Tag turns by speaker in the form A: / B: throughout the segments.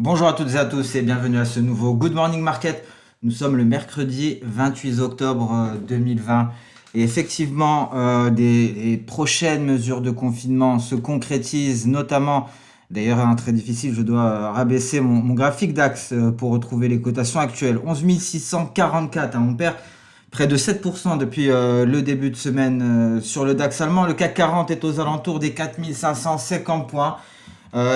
A: Bonjour à toutes et à tous et bienvenue à ce nouveau Good Morning Market. Nous sommes le mercredi 28 octobre 2020 et effectivement les prochaines mesures de confinement se concrétisent notamment, d'ailleurs très difficile, je dois rabaisser mon graphique DAX pour retrouver les cotations actuelles. 11 644, hein, on perd près de 7% depuis le début de semaine sur le DAX allemand. Le CAC 40 est aux alentours des 4 550 points.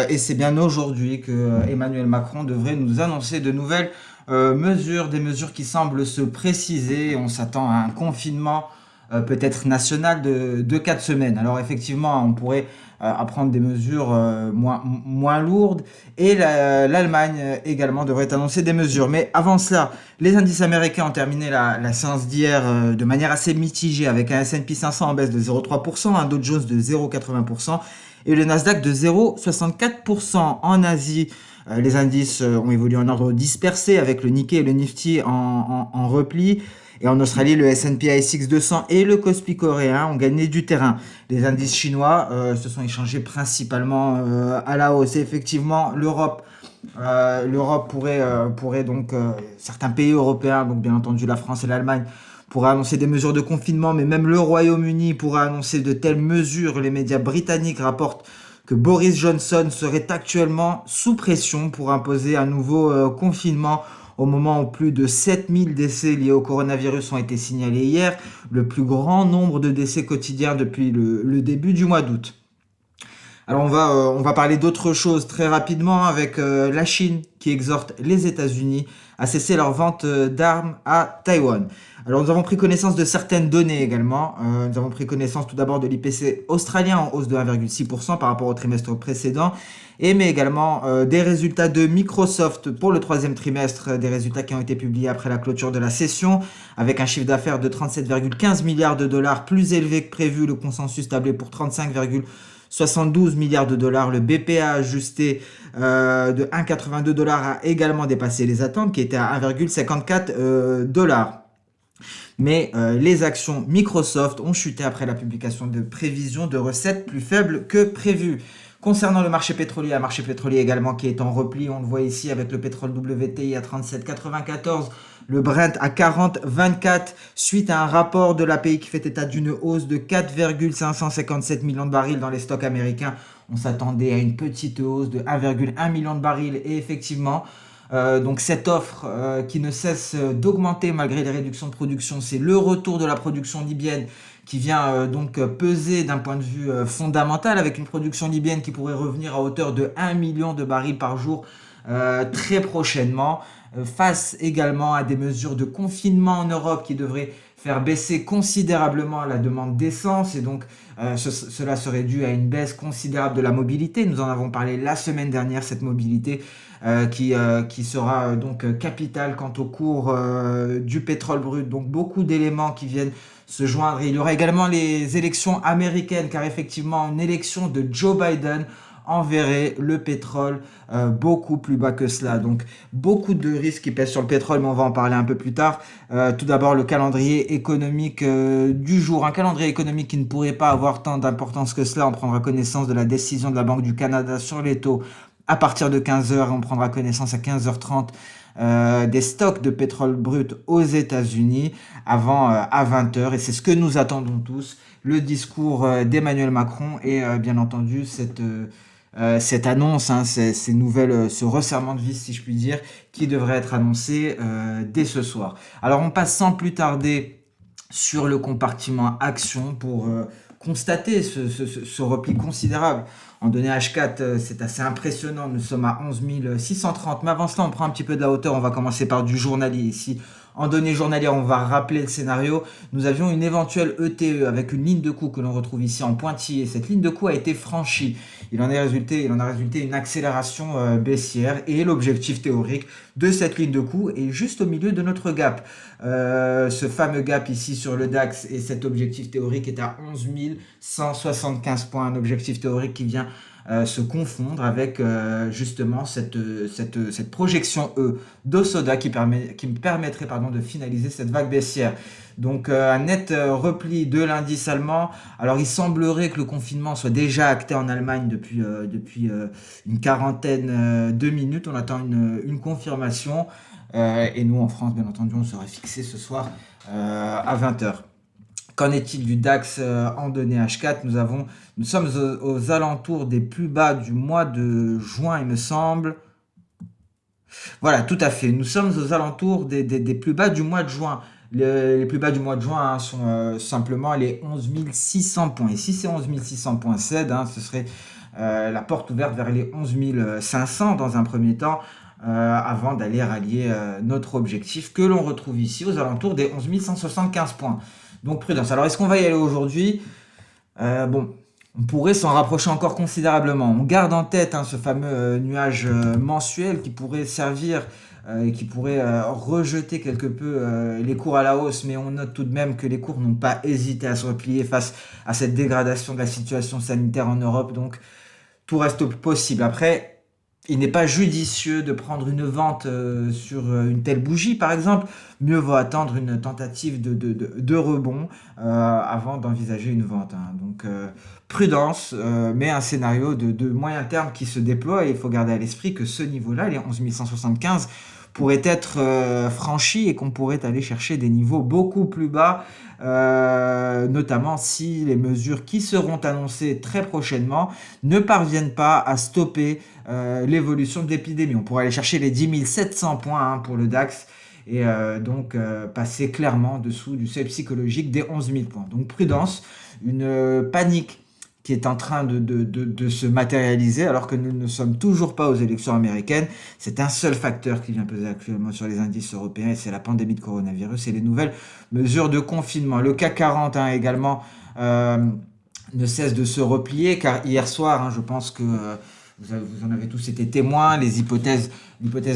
A: Et c'est bien aujourd'hui que Emmanuel Macron devrait nous annoncer de nouvelles mesures, des mesures qui semblent se préciser. On s'attend à un confinement peut-être national de 4 semaines. Alors effectivement, on pourrait apprendre des mesures moins lourdes et l'Allemagne également devrait annoncer des mesures. Mais avant cela, les indices américains ont terminé la séance d'hier de manière assez mitigée avec un S&P 500 en baisse de 0,3%, un Dow Jones de 0,80% et le Nasdaq de 0,64%. En Asie, les indices ont évolué en ordre dispersé avec le Nikkei et le Nifty en repli. Et en Australie, le S&P ASX 200 et le Kospi coréen ont gagné du terrain. Les indices chinois se sont échangés principalement à la hausse. Et effectivement, l'Europe pourrait donc, certains pays européens, donc bien entendu la France et l'Allemagne, pourraient annoncer des mesures de confinement, mais même le Royaume-Uni pourrait annoncer de telles mesures. Les médias britanniques rapportent que Boris Johnson serait actuellement sous pression pour imposer un nouveau confinement au moment où plus de 7000 décès liés au coronavirus ont été signalés hier, le plus grand nombre de décès quotidiens depuis le début du mois d'août. Alors on va parler d'autre chose très rapidement avec la Chine qui exhorte les États-Unis à cesser leur vente d'armes à Taïwan. Alors nous avons pris connaissance de certaines données également. Nous avons pris connaissance tout d'abord de l'IPC australien en hausse de 1,6% par rapport au trimestre précédent, mais également des résultats de Microsoft pour le troisième trimestre, des résultats qui ont été publiés après la clôture de la session, avec un chiffre d'affaires de 37,15 milliards de dollars plus élevé que prévu. Le consensus tablé pour 35,72 milliards de dollars. Le BPA ajusté de 1,82 dollars a également dépassé les attentes qui étaient à 1,54 dollars. Mais les actions Microsoft ont chuté après la publication de prévisions de recettes plus faibles que prévues. Concernant le marché pétrolier, un marché pétrolier également qui est en repli, on le voit ici avec le pétrole WTI à 37,94, le Brent à 40,24, suite à un rapport de l'API qui fait état d'une hausse de 4,557 millions de barils dans les stocks américains. On s'attendait à une petite hausse de 1,1 million de barils et effectivement, donc cette offre qui ne cesse d'augmenter malgré les réductions de production, c'est le retour de la production libyenne qui vient donc peser d'un point de vue fondamental avec une production libyenne qui pourrait revenir à hauteur de 1 million de barils par jour très prochainement, face également à des mesures de confinement en Europe qui devraient faire baisser considérablement la demande d'essence et donc cela serait dû à une baisse considérable de la mobilité. Nous en avons parlé la semaine dernière, cette mobilité qui sera donc capitale quant au cours du pétrole brut. Donc beaucoup d'éléments qui viennent se joindre. Et il y aura également les élections américaines, car effectivement, une élection de Joe Biden enverrait le pétrole beaucoup plus bas que cela. Donc beaucoup de risques qui pèsent sur le pétrole, mais on va en parler un peu plus tard. Tout d'abord, le calendrier économique du jour. Un calendrier économique qui ne pourrait pas avoir tant d'importance que cela. On prendra connaissance de la décision de la Banque du Canada sur les taux à partir de 15h. On prendra connaissance à 15h30 des stocks de pétrole brut aux États-Unis avant à 20h. Et c'est ce que nous attendons tous. Le discours d'Emmanuel Macron et bien entendu cette annonce, hein, ces nouvelles, ce resserrement de vis, si je puis dire, qui devrait être annoncé dès ce soir. Alors on passe sans plus tarder sur le compartiment action pour constater ce repli considérable. En données H4, c'est assez impressionnant. Nous sommes à 11 630. Mais avant cela, on prend un petit peu de la hauteur. On va commencer par du journalier ici. En données journalières, on va rappeler le scénario. Nous avions une éventuelle ETE avec une ligne de coup que l'on retrouve ici en pointillé. Cette ligne de coup a été franchie. Il en a résulté une accélération baissière et l'objectif théorique de cette ligne de coup est juste au milieu de notre gap. Ce fameux gap ici sur le DAX et cet objectif théorique est à 11 175 points. Un objectif théorique qui vient se confondre avec justement cette projection E d'Osoda qui me permettrait de finaliser cette vague baissière. Donc un net repli de l'indice allemand. Alors il semblerait que le confinement soit déjà acté en Allemagne depuis une quarantaine de minutes. On attend une confirmation. Et nous en France, bien entendu, on serait fixé ce soir à 20h. Qu'en est-il du DAX en données H4? Nous sommes aux alentours des plus bas du mois de juin, il me semble. Voilà, tout à fait. Nous sommes aux alentours des plus bas du mois de juin. Les plus bas du mois de juin sont simplement les 11 600 points. Et si ces 11 600 points cèdent, ce serait la porte ouverte vers les 11 500 dans un premier temps, avant d'aller rallier notre objectif que l'on retrouve ici aux alentours des 11 175 points. Donc prudence. Alors est-ce qu'on va y aller aujourd'hui? Bon, on pourrait s'en rapprocher encore considérablement. On garde en tête ce fameux nuage mensuel qui pourrait servir et qui pourrait rejeter quelque peu les cours à la hausse, mais on note tout de même que les cours n'ont pas hésité à se replier face à cette dégradation de la situation sanitaire en Europe, donc tout reste possible. Après, il n'est pas judicieux de prendre une vente sur une telle bougie, par exemple. Mieux vaut attendre une tentative de rebond avant d'envisager une vente. Donc, prudence, mais un scénario de moyen terme qui se déploie. Et il faut garder à l'esprit que ce niveau-là, les 11 175, pourrait être franchi et qu'on pourrait aller chercher des niveaux beaucoup plus bas, notamment si les mesures qui seront annoncées très prochainement ne parviennent pas à stopper l'évolution de l'épidémie. On pourrait aller chercher les 10 700 points pour le DAX et donc passer clairement en dessous du seuil psychologique des 11 000 points. Donc prudence, une panique qui est en train de se matérialiser alors que nous ne sommes toujours pas aux élections américaines. C'est un seul facteur qui vient peser actuellement sur les indices européens et c'est la pandémie de coronavirus et les nouvelles mesures de confinement. Le CAC 40 également ne cesse de se replier car hier soir, je pense que vous en avez tous été témoins, l'hypothèse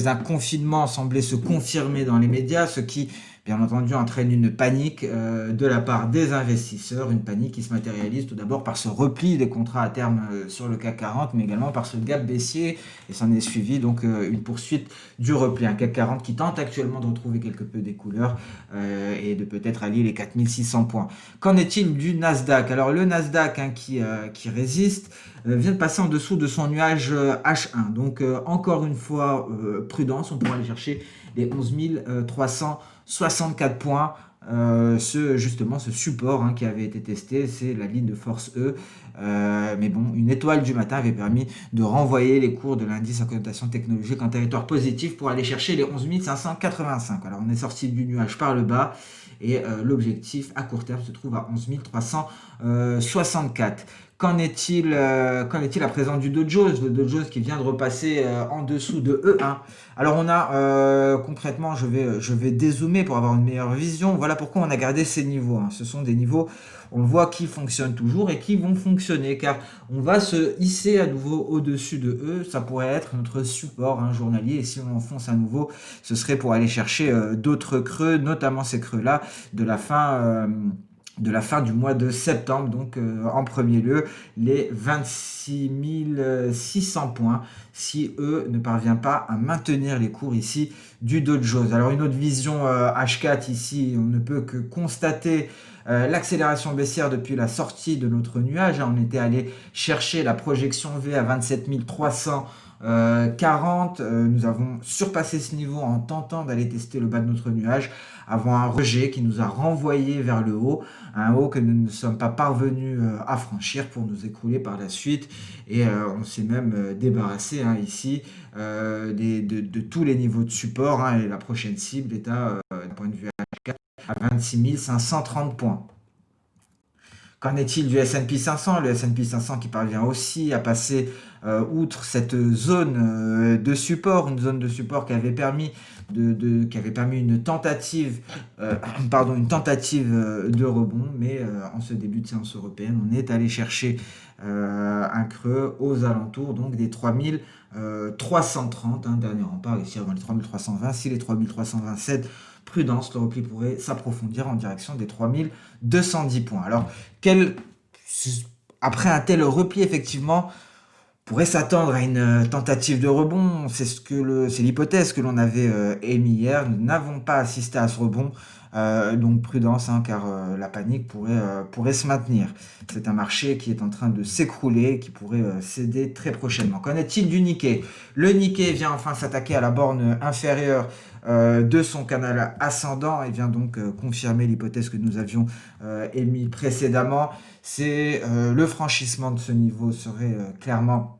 A: d'un confinement semblait se confirmer dans les médias, ce qui bien entendu entraîne une panique de la part des investisseurs, une panique qui se matérialise tout d'abord par ce repli des contrats à terme sur le CAC 40, mais également par ce gap baissier, et s'en est suivi donc une poursuite du repli, un CAC 40 qui tente actuellement de retrouver quelque peu des couleurs et de peut-être allier les 4600 points. Qu'en est-il du Nasdaq? Alors le Nasdaq qui résiste vient de passer en dessous de son nuage H1, donc encore une fois prudence, on pourra aller chercher les 11 364 points, ce support qui avait été testé, c'est la ligne de force E, mais bon, une étoile du matin avait permis de renvoyer les cours de l'indice à connotation technologique en territoire positif pour aller chercher les 11 585. Alors on est sorti du nuage par le bas et l'objectif à court terme se trouve à 11 364. Qu'en est-il à présent du Dow Jones? Le Dow Jones qui vient de repasser en dessous de E1. Alors on a concrètement, je vais dézoomer pour avoir une meilleure vision. Voilà pourquoi on a gardé ces niveaux. Ce sont des niveaux, on le voit, qui fonctionnent toujours et qui vont fonctionner car on va se hisser à nouveau au-dessus de E. Ça pourrait être notre support journalier et si on enfonce à nouveau, ce serait pour aller chercher d'autres creux, notamment ces creux-là de la fin du mois de septembre, donc en premier lieu les 26 600 points si eux ne parvient pas à maintenir les cours ici du Dow Jones. Alors une autre vision H4 ici, on ne peut que constater l'accélération baissière depuis la sortie de notre nuage. On était allé chercher la projection V à 27 340, nous avons surpassé ce niveau en tentant d'aller tester le bas de notre nuage avant un rejet qui nous a renvoyé vers le haut, un haut que nous ne sommes pas parvenus à franchir pour nous écrouler par la suite et on s'est même débarrassé ici de tous les niveaux de support et la prochaine cible est d'un point de vue H4 à 26 530 points. Qu'en est-il du S&P 500? Le S&P 500 qui parvient aussi à passer outre cette zone de support, une zone de support qui avait permis une tentative de rebond, mais en ce début de séance européenne, on est allé chercher un creux aux alentours donc des 3330, dernier rempart ici avant les 3320, si les 3327 prudence, le repli pourrait s'approfondir en direction des 3210 points. Alors, après un tel repli, effectivement, pourrait s'attendre à une tentative de rebond. C'est l'hypothèse que l'on avait émis hier. Nous n'avons pas assisté à ce rebond. Donc prudence, hein, car la panique pourrait se maintenir. C'est un marché qui est en train de s'écrouler, qui pourrait céder très prochainement. Qu'en est-il du Nikkei? Le Nikkei vient enfin s'attaquer à la borne inférieure de son canal ascendant et vient donc confirmer l'hypothèse que nous avions émise précédemment. C'est le franchissement de ce niveau serait clairement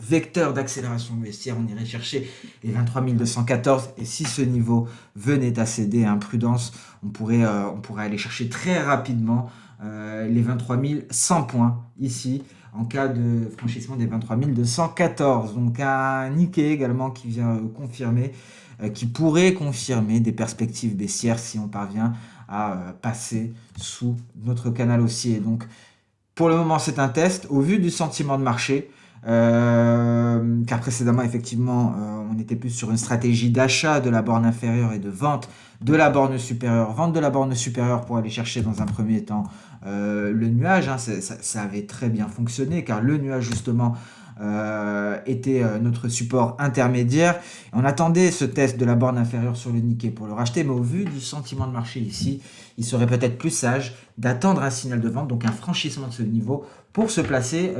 A: vecteur d'accélération baissière. On irait chercher les 23 214 et si ce niveau venait à céder à imprudence, on pourrait aller chercher très rapidement les 23 100 points ici en cas de franchissement des 23 214. Donc un Nikkei également qui vient confirmer, qui pourrait confirmer des perspectives baissières si on parvient à passer sous notre canal haussier. Donc pour le moment c'est un test au vu du sentiment de marché. Car précédemment effectivement on était plus sur une stratégie d'achat de la borne inférieure et de vente de la borne supérieure, vente de la borne supérieure pour aller chercher dans un premier temps le nuage, hein. Ça avait très bien fonctionné car le nuage justement était notre support intermédiaire. On attendait ce test de la borne inférieure sur le Nikkei pour le racheter, mais au vu du sentiment de marché ici, il serait peut-être plus sage d'attendre un signal de vente, donc un franchissement de ce niveau pour se placer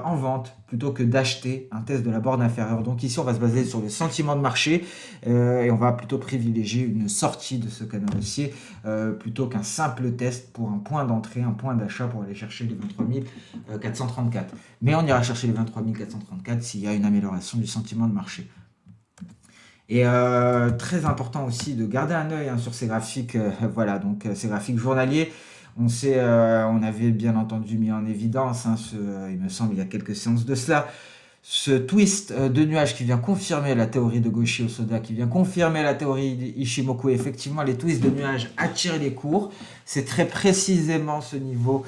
A: en vente plutôt que d'acheter un test de la borne inférieure. Donc ici, on va se baser sur le sentiment de marché et on va plutôt privilégier une sortie de ce canal haussier plutôt qu'un simple test pour un point d'entrée, un point d'achat pour aller chercher les 23 434. Mais on ira chercher les 23 434 s'il y a une amélioration du sentiment de marché. Et très important aussi de garder un œil sur ces graphiques, voilà, donc ces graphiques journaliers. On avait bien entendu mis en évidence, il me semble, il y a quelques séances de cela, ce twist de nuages qui vient confirmer la théorie de Goichi Hosoda, qui vient confirmer la théorie d'Ishimoku. Effectivement, les twists de nuages attirent les cours. C'est très précisément ce niveau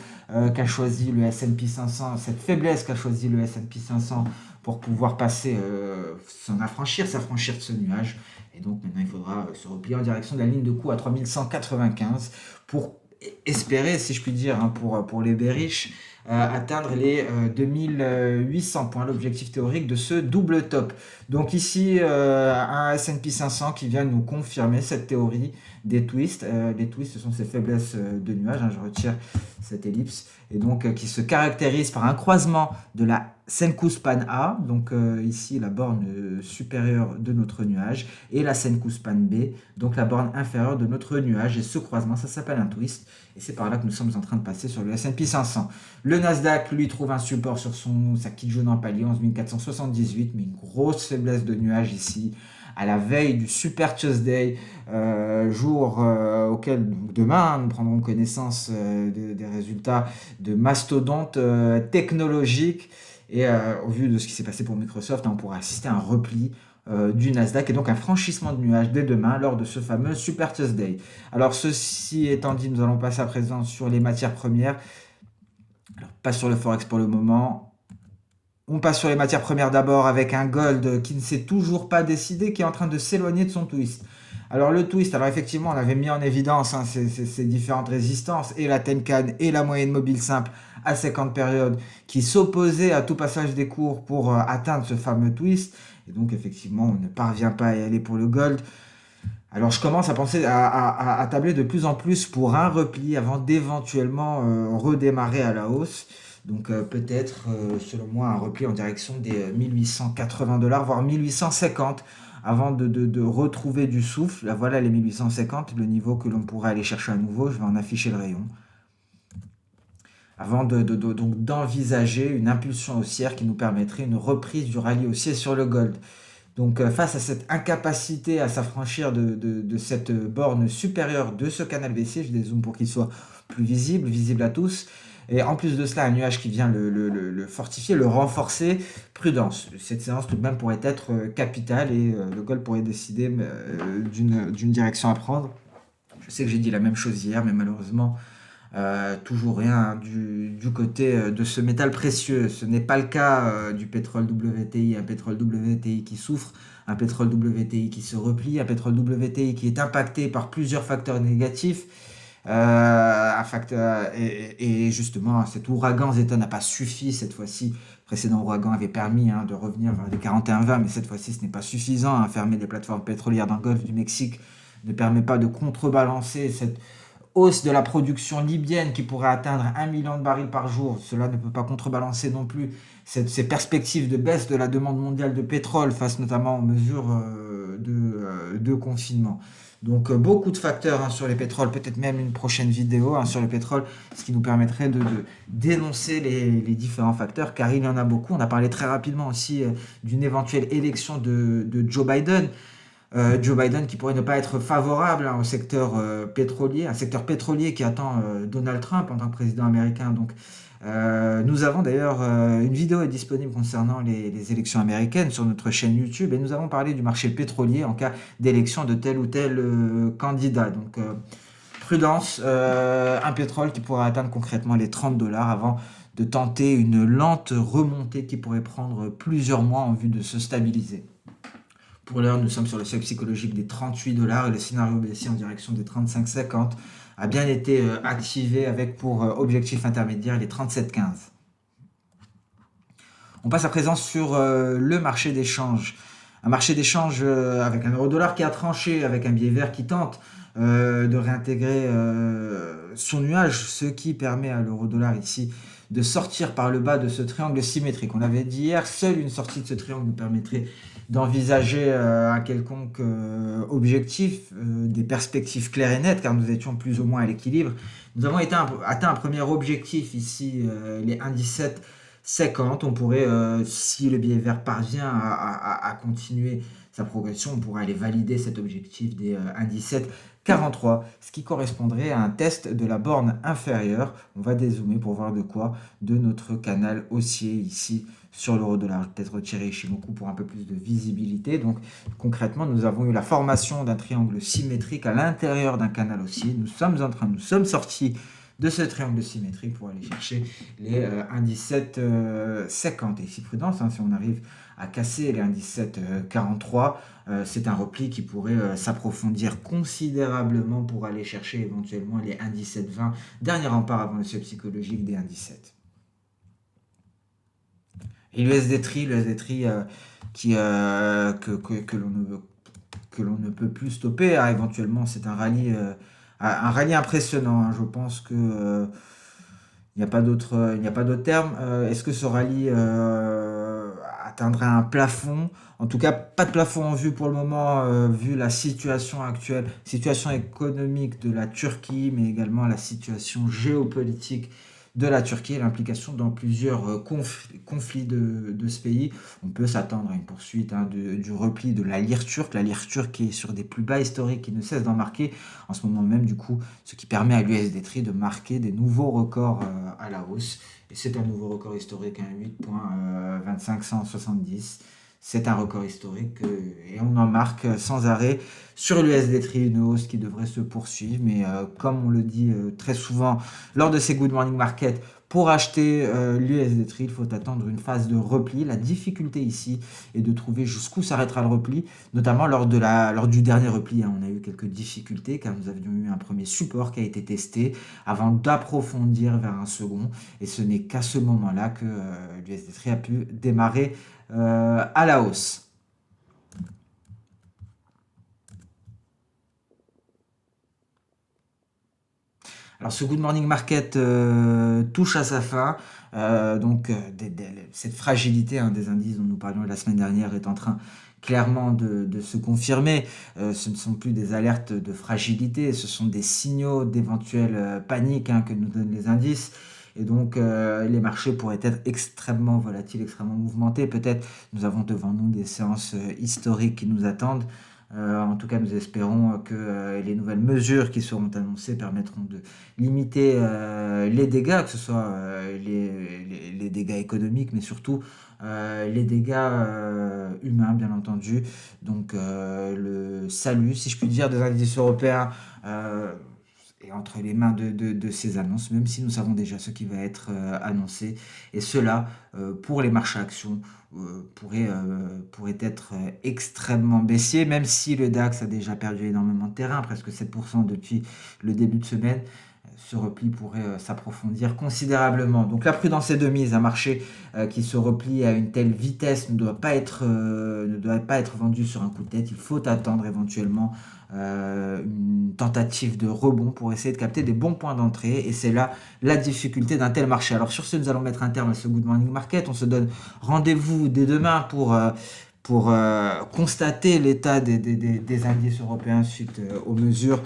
A: qu'a choisi le S&P 500, cette faiblesse qu'a choisi le S&P 500 pour pouvoir s'affranchir de ce nuage. Et donc maintenant, il faudra se replier en direction de la ligne de coup à 3195 pour espérer, si je puis dire, pour les bearish, atteindre les 2800 points, l'objectif théorique de ce double top. Donc ici, un S&P 500 qui vient nous confirmer cette théorie des twists. Les twists, ce sont ces faiblesses de nuages, je retire cette ellipse, et donc qui se caractérise par un croisement de la Senkou Span A, donc ici la borne supérieure de notre nuage, et la Senkou Span B, donc la borne inférieure de notre nuage, et ce croisement, ça s'appelle un twist, et c'est par là que nous sommes en train de passer sur le S&P 500. Le Nasdaq, lui, trouve un support sur sa petite jaune en palier, 11 478, mais une grosse faiblesse de nuage ici, à la veille du Super Tuesday, jour auquel donc, demain nous prendrons connaissance des résultats de mastodontes technologiques. Et au vu de ce qui s'est passé pour Microsoft, on pourra assister à un repli du Nasdaq et donc un franchissement de nuage dès demain lors de ce fameux Super Tuesday. Alors ceci étant dit, nous allons passer à présent sur les matières premières. Alors pas sur le Forex pour le moment. On passe sur les matières premières d'abord avec un gold qui ne s'est toujours pas décidé, qui est en train de s'éloigner de son twist. Alors le twist, alors effectivement on avait mis en évidence ces différentes résistances et la Tenkan et la moyenne mobile simple à 50 périodes qui s'opposaient à tout passage des cours pour atteindre ce fameux twist. Et donc effectivement on ne parvient pas à y aller pour le gold. Alors je commence à penser à tabler de plus en plus pour un repli avant d'éventuellement redémarrer à la hausse. Donc peut-être, selon moi, un repli en direction des 1880$, voire 1850, avant de retrouver du souffle. Là, voilà les 1850, le niveau que l'on pourrait aller chercher à nouveau. Je vais en afficher le rayon. Avant donc d'envisager une impulsion haussière qui nous permettrait une reprise du rallye haussier sur le gold. Donc face à cette incapacité à s'affranchir de cette borne supérieure de ce canal baissier, je dézoome pour qu'il soit plus visible à tous. Et en plus de cela, un nuage qui vient le fortifier, le renforcer. Prudence. Cette séance tout de même pourrait être capitale et le gold pourrait décider d'une direction à prendre. Je sais que j'ai dit la même chose hier, mais malheureusement, toujours rien du côté de ce métal précieux. Ce n'est pas le cas du pétrole WTI, un pétrole WTI qui souffre, un pétrole WTI qui se replie, un pétrole WTI qui est impacté par plusieurs facteurs négatifs. Et justement, cet ouragan Zeta n'a pas suffi cette fois-ci précédent ouragan avait permis de revenir vers des 41,20, mais cette fois-ci, ce n'est pas suffisant. Fermer les plateformes pétrolières dans le golfe du Mexique ne permet pas de contrebalancer cette hausse de la production libyenne qui pourrait atteindre 1 million de barils par jour. Cela ne peut pas contrebalancer non plus ces perspectives de baisse de la demande mondiale de pétrole face notamment aux mesures de confinement. Donc beaucoup de facteurs sur les pétroles, peut-être même une prochaine vidéo sur le pétrole, ce qui nous permettrait de dénoncer les différents facteurs, car il y en a beaucoup. On a parlé très rapidement aussi d'une éventuelle élection de Joe Biden. Joe Biden qui pourrait ne pas être favorable au secteur pétrolier, un secteur pétrolier qui attend Donald Trump en tant que président américain. Donc, nous avons d'ailleurs une vidéo est disponible concernant les élections américaines sur notre chaîne YouTube et nous avons parlé du marché pétrolier en cas d'élection de tel ou tel candidat. Donc, prudence, un pétrole qui pourrait atteindre concrètement les $30 avant de tenter une lente remontée qui pourrait prendre plusieurs mois en vue de se stabiliser. Pour l'heure, nous sommes sur le seuil psychologique des $38 et le scénario baissier en direction des 35,50 a bien été activé avec pour objectif intermédiaire les 37,15. On passe à présent sur le marché d'échange. Un marché d'échange avec un euro-dollar qui a tranché, avec un biais vert qui tente de réintégrer son nuage, ce qui permet à l'euro-dollar ici de sortir par le bas de ce triangle symétrique. On l'avait dit hier, seule une sortie de ce triangle nous permettrait d'envisager un quelconque objectif, des perspectives claires et nettes, car nous étions plus ou moins à l'équilibre. Nous avons atteint un premier objectif ici, les 1,1750. On pourrait, si le biais vert parvient à continuer sa progression, on pourrait aller valider cet objectif des 1,1743, ce qui correspondrait à un test de la borne inférieure. On va dézoomer pour voir de quoi, de notre canal haussier ici sur l'euro-dollar. Peut-être retirer Ishimoku pour un peu plus de visibilité. Donc concrètement, nous avons eu la formation d'un triangle symétrique à l'intérieur d'un canal haussier. Nous sommes sortis de ce triangle symétrique pour aller chercher les 1,1750. Et ici, prudence, si on arrive à casser les 1,1743, c'est un repli qui pourrait s'approfondir considérablement pour aller chercher éventuellement les 1,1720, dernier rempart avant le seuil psychologique des 1,17. Et l'USD Tri que l'on ne peut plus stopper, éventuellement c'est un rallye impressionnant. Je pense que il n'y a pas d'autre terme. Est-ce que ce rallye atteindra un plafond? En tout cas, pas de plafond en vue pour le moment, vu la situation actuelle, situation économique de la Turquie, mais également la situation géopolitique de la Turquie et l'implication dans plusieurs conflits de ce pays. On peut s'attendre à une poursuite du repli de la lire turque qui est sur des plus bas historiques, qui ne cesse d'en marquer en ce moment même, du coup, ce qui permet à l'USD Tri de marquer des nouveaux records à la hausse. Et c'est un nouveau record historique, 8,2570. C'est un record historique et on en marque sans arrêt sur l'USD Tri, une hausse qui devrait se poursuivre. Mais comme on le dit très souvent lors de ces Good Morning Market, pour acheter l'USD Tri, il faut attendre une phase de repli. La difficulté ici est de trouver jusqu'où s'arrêtera le repli, notamment lors du dernier repli. On a eu quelques difficultés car nous avions eu un premier support qui a été testé avant d'approfondir vers un second. Et ce n'est qu'à ce moment-là que l'USD Tri a pu démarrer à la hausse. Alors ce Good Morning Market touche à sa fin. Cette fragilité des indices dont nous parlions la semaine dernière est en train clairement de se confirmer. Ce ne sont plus des alertes de fragilité, ce sont des signaux d'éventuelle panique que nous donnent les indices. Et donc, les marchés pourraient être extrêmement volatiles, extrêmement mouvementés. Peut-être nous avons devant nous des séances historiques qui nous attendent. En tout cas, nous espérons que les nouvelles mesures qui seront annoncées permettront de limiter les dégâts, que ce soit les dégâts économiques, mais surtout les dégâts humains, bien entendu. Donc, le salut, si je puis dire, des indices européens et entre les mains de ces annonces, même si nous savons déjà ce qui va être annoncé. Et cela, pour les marchés actions, pourrait être extrêmement baissier, même si le DAX a déjà perdu énormément de terrain, presque 7% depuis le début de semaine. ce repli pourrait s'approfondir considérablement. Donc la prudence est de mise. Un marché qui se replie à une telle vitesse ne doit pas être vendu sur un coup de tête. Il faut attendre éventuellement une tentative de rebond pour essayer de capter des bons points d'entrée. Et c'est là la difficulté d'un tel marché. Alors sur ce, nous allons mettre un terme à ce Good Morning Market. On se donne rendez-vous dès demain pour constater l'état des indices européens suite aux mesures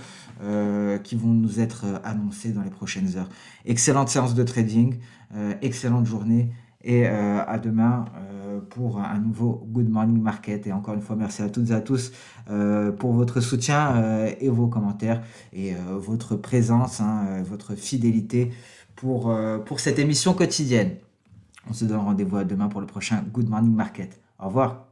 A: qui vont nous être annoncées dans les prochaines heures. Excellente séance de trading, excellente journée et à demain pour un nouveau Good Morning Market. Et encore une fois, merci à toutes et à tous pour votre soutien et vos commentaires et votre présence, votre fidélité pour cette émission quotidienne. On se donne rendez-vous à demain pour le prochain Good Morning Market. Au revoir.